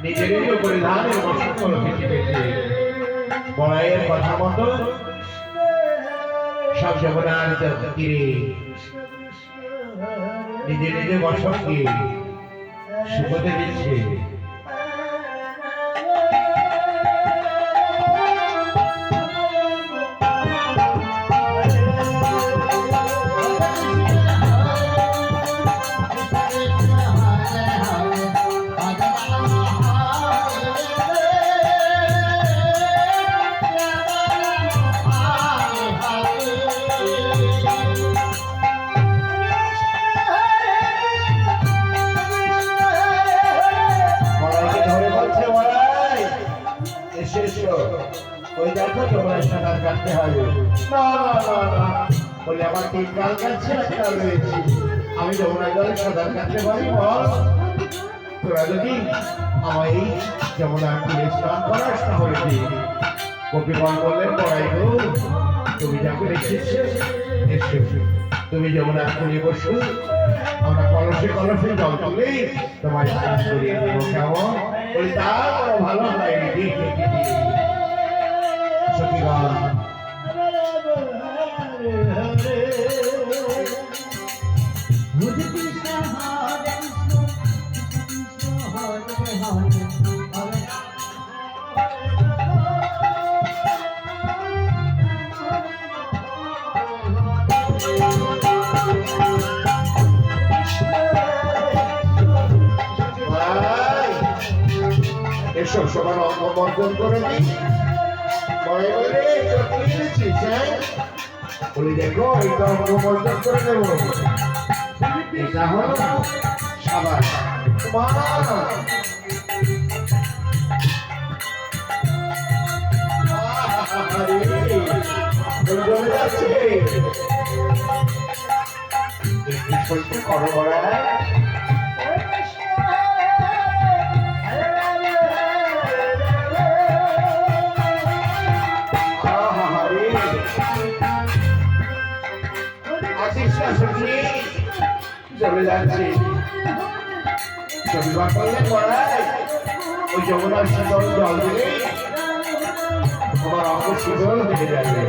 নিজেরই পরিধানের বসন করো পৃথিবীতে বড়াইয়ের কথা মতো সব যমুনার তীরে নিজে নিজে বসনকে শুকোতে দিচ্ছে। ওই দেখো তোমরা সাঁতার কাটতে হবে। না না না না বলে আমার তিন কাল কাছে একটা রয়েছে, আমি যমুনা জলে সাঁতার কাটতে পারি। বল তোরা যদি আমায় এই যমুনা তীরে স্নান করার সাহস দিই। গোপীগণ বললেন পড়াই গো তুমি যাকে রেখেছো এসো, তুমি যমুনা তীরে বসো, আমরা কলসে কলসে জল তুলে তোমায় স্নান করিয়ে দেবো। কেমন বলি তা বড় ভালো হয়। সখীগণ এসব সবার অঙ্গ বর্জন করে দিই। বলি দেখো এইটা অঙ্গ বর্জন করে দেবো। এটা হলো সাবাস করো বড়া চলে যাচ্ছে। শনিবার করলে পড়ায় ওই যমুনার শীতল জল দিলে তোমার অঙ্গ শীতল হয়ে যাবে।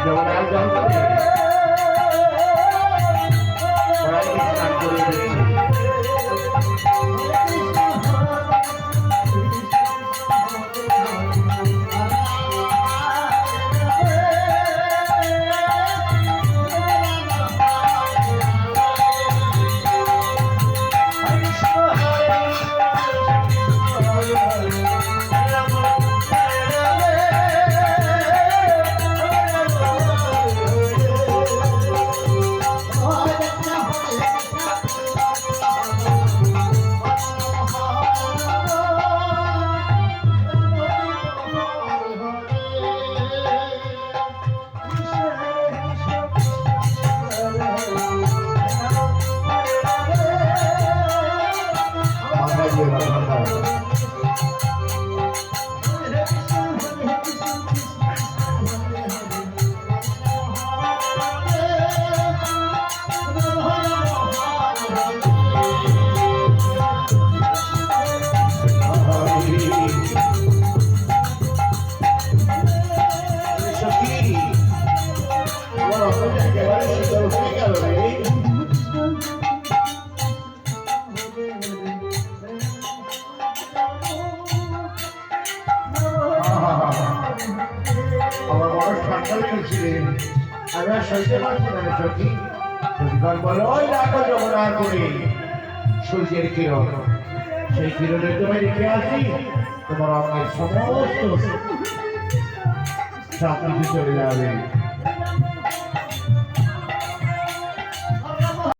যমুনার জল দিয়ে পড়ায় স্নান করে দিচ্ছে। আমার বড় ঠান্ডা লেগেছিলেন, আমি আর সইতে পারছি না সখী। সখীগণ বলো ওই রাখো যমুনার করে সূর্যের কিরণ, সেই কিরণে তুমি রেখে আসি তোমার অঙ্গের সমস্ত সব কিছু চলে যাবে।